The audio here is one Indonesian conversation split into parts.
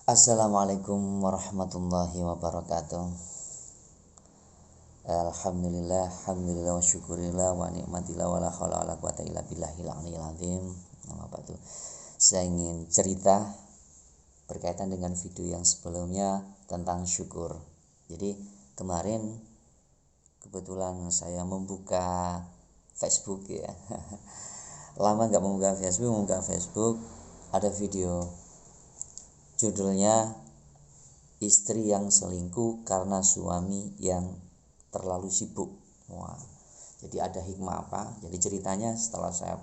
Assalamualaikum warahmatullahi wabarakatuh. Alhamdulillah, alhamdulillah wa syukurillah wa ni'matillah wa la haula wa la quwata illa billahil aliyil azim. Saya ingin cerita berkaitan dengan video yang sebelumnya tentang syukur. Jadi kemarin kebetulan saya membuka Facebook ya. Lama nggak membuka Facebook, ada video judulnya istri yang selingkuh karena suami yang terlalu sibuk. Wah, jadi ada hikmah apa? Jadi ceritanya setelah saya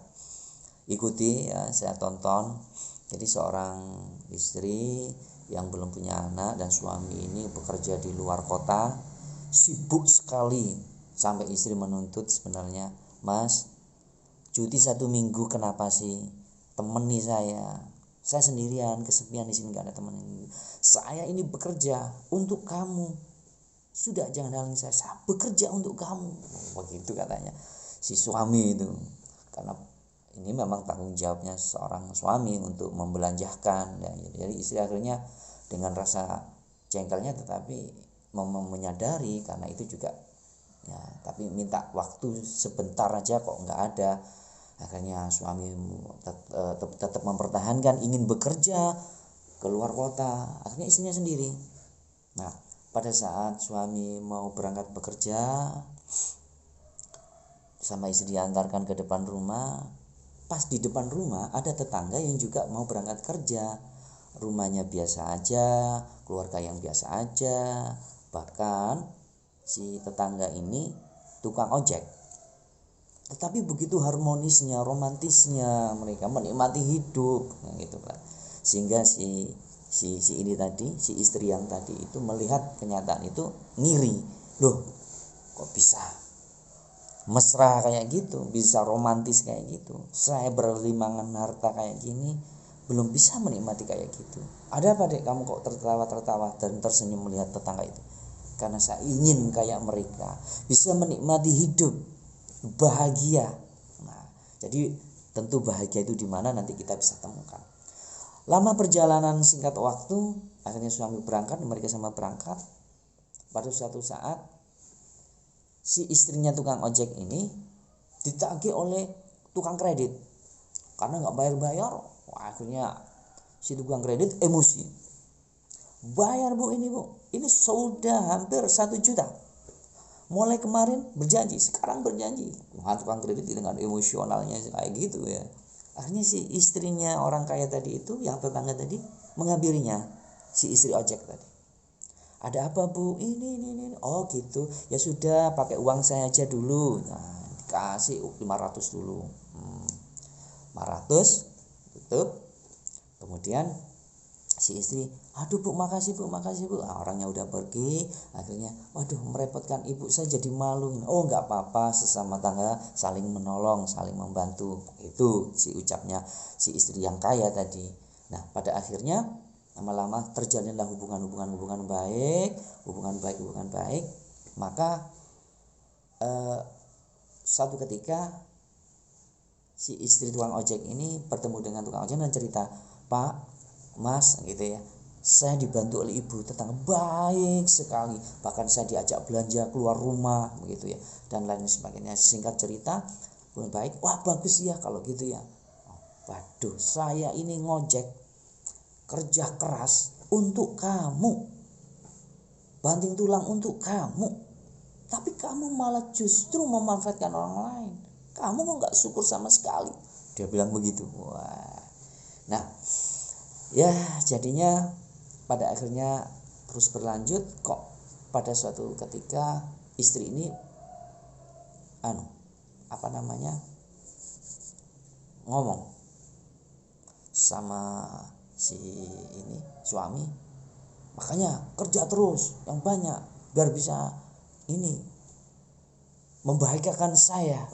ikuti ya, saya tonton. Jadi seorang istri yang belum punya anak dan suami ini bekerja di luar kota, sibuk sekali sampai istri menuntut sebenarnya, "Mas, cuti 1 minggu kenapa sih? Temani saya sendirian, kesepian di sini, nggak ada teman. Saya ini bekerja untuk kamu. Sudah, jangan halangi saya bekerja untuk kamu." Begitu katanya si suami itu. Karena ini memang tanggung jawabnya seorang suami untuk membelanjakan ya. Jadi istri akhirnya dengan rasa jengkelnya tetapi menyadari karena itu juga ya, tapi minta waktu sebentar aja kok nggak ada. Akhirnya suami tetap mempertahankan ingin bekerja keluar kota. Akhirnya istrinya sendiri. Nah, pada saat suami mau berangkat bekerja, sama istri diantarkan ke depan rumah. Pas di depan rumah ada tetangga yang juga mau berangkat kerja. Rumahnya biasa aja, keluarga yang biasa aja. Bahkan si tetangga ini tukang ojek. Tetapi begitu harmonisnya, romantisnya mereka menikmati hidup gitu kan. Sehingga si ini tadi, si istri yang tadi itu melihat kenyataan itu ngiri. Loh, kok bisa mesra kayak gitu, bisa romantis kayak gitu. Saya berlimangan harta kayak gini belum bisa menikmati kayak gitu. Ada apa dek, kamu kok tertawa dan tersenyum melihat tetangga itu? Karena saya ingin kayak mereka, bisa menikmati hidup, bahagia. Nah, jadi tentu bahagia itu di mana nanti kita bisa temukan. Lama perjalanan singkat waktu, akhirnya suami berangkat, mereka sama berangkat. Pada suatu saat si istrinya tukang ojek ini ditagih oleh tukang kredit karena nggak bayar-bayar. Wah, akhirnya si tukang kredit emosi. "Bayar bu, ini sudah hampir 1 juta. Mulai kemarin berjanji, sekarang berjanji." Wah, tukang kredit dengan emosionalnya kayak gitu ya. Akhirnya si istrinya orang kaya tadi itu, yang tetangga tadi, menghampirinya si istri ojek tadi. "Ada apa bu?" Ini. "Oh gitu, ya sudah pakai uang saya aja dulu." Nah, dikasih 500 dulu. 500 tutup. Kemudian si istri, "Aduh bu, makasih bu." Nah, orangnya udah pergi. Akhirnya, "Waduh, merepotkan ibu, saya jadi malu." "Oh nggak apa-apa, sesama tangga saling menolong, saling membantu." Itu si ucapnya si istri yang kaya tadi. Nah, pada akhirnya lama-lama terjalinlah hubungan baik. Maka suatu ketika si istri tukang ojek ini bertemu dengan tukang ojek dan cerita, "Pak, Mas," gitu ya, "saya dibantu oleh ibu tetangga baik sekali, bahkan saya diajak belanja keluar rumah," begitu ya, dan lain sebagainya. Singkat cerita, baik. "Wah, bagus ya kalau gitu ya." "Waduh, saya ini ngojek kerja keras untuk kamu, banting tulang untuk kamu, tapi kamu malah justru memanfaatkan orang lain. Kamu kok nggak syukur sama sekali." Dia bilang begitu. Wah, nah ya jadinya pada akhirnya terus berlanjut. Kok pada suatu ketika istri ini ngomong sama si ini suami, "Makanya kerja terus yang banyak biar bisa ini membahagiakan saya."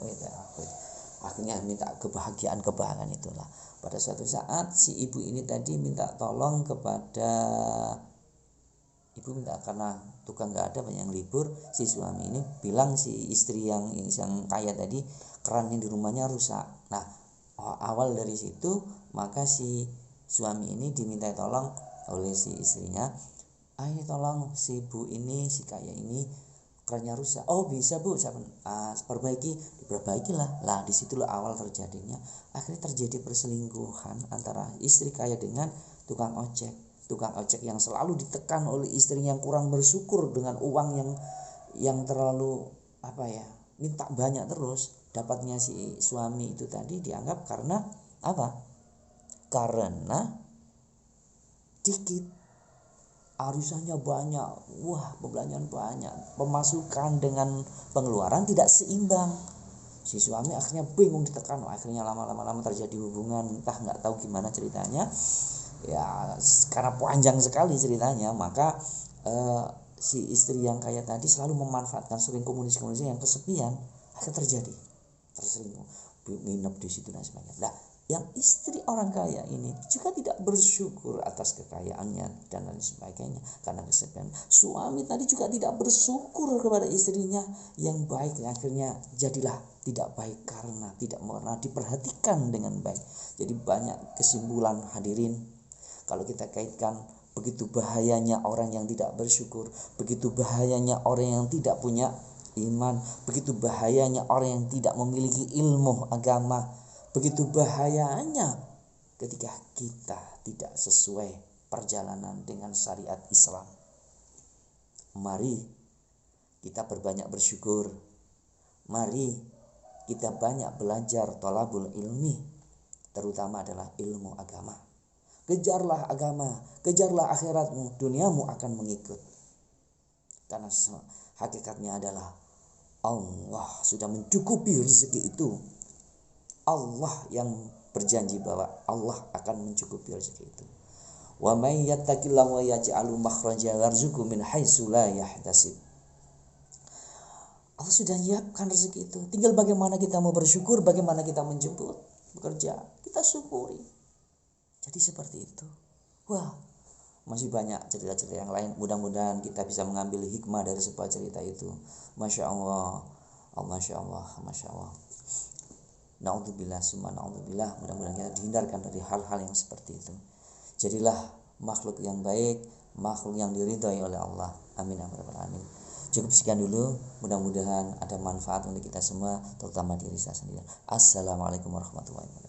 Akhirnya minta kebahagiaan itulah. Pada suatu saat si ibu ini tadi minta tolong kepada ibu, karena tukang nggak ada, banyak yang libur. Si suami ini bilang si istri yang kaya tadi, kerannya di rumahnya rusak. Nah, awal dari situ maka si suami ini diminta tolong oleh si istrinya, ayo tolong si ibu ini, si kaya ini kerannya rusak. Oh bisa bu, saya perbaiki. Diperbaikilah. Lah disitulah awal terjadinya, akhirnya terjadi perselingkuhan antara istri kaya dengan tukang ojek. Tukang ojek yang selalu ditekan oleh istrinya yang kurang bersyukur dengan uang yang terlalu minta banyak terus. Dapatnya si suami itu tadi dianggap karena apa? Karena dikit, arisannya banyak, wah pembelanjaan banyak, pemasukan dengan pengeluaran tidak seimbang. Si suami akhirnya bingung, ditekan, akhirnya lama-lama terjadi hubungan, entah nggak tahu gimana ceritanya ya, karena panjang sekali ceritanya. Maka si istri yang kaya tadi selalu memanfaatkan, sering komunikasi yang kesepian, akhirnya terjadi terselingkuh, nginep di situ dan sebagainya. Nah, yang istri orang kaya ini juga tidak bersyukur atas kekayaannya dan lain sebagainya karena kesepian. Suami tadi juga tidak bersyukur kepada istrinya yang baik, akhirnya jadilah tidak baik karena tidak pernah diperhatikan dengan baik. Jadi banyak kesimpulan hadirin kalau kita kaitkan, begitu bahayanya orang yang tidak bersyukur, begitu bahayanya orang yang tidak punya iman, begitu bahayanya orang yang tidak memiliki ilmu agama, begitu bahayanya ketika kita tidak sesuai perjalanan dengan syariat Islam. Mari kita berbanyak bersyukur. Mari kita banyak belajar thalabul ilmi, terutama adalah ilmu agama. Kejarlah agama, kejarlah akhiratmu, duniamu akan mengikut. Karena hakikatnya adalah Allah sudah mencukupi rezeki itu. Allah yang berjanji bahwa Allah akan mencukupi rezeki itu. Wa may yattaqillaha wa yaj'alu makhraja yarzuqhu min haitsu la yahtasib. Allah sudah menyiapkan rezeki itu. Tinggal bagaimana kita mau bersyukur, bagaimana kita menjemput, bekerja, kita syukuri. Jadi seperti itu. Wah, masih banyak cerita-cerita yang lain. Mudah-mudahan kita bisa mengambil hikmah dari sebuah cerita itu. Masya Allah, Masya Allah, Masya Allah. Na'udzubillah, summa na'udzubillah. Mudah-mudahan kita dihindarkan dari hal-hal yang seperti itu. Jadilah makhluk yang baik, makhluk yang diridhai oleh Allah. Amin ya rabbal alamin. Cukup sekian dulu. Mudah-mudahan ada manfaat untuk kita semua, terutama diri saya sendiri. Assalamualaikum warahmatullahi wabarakatuh.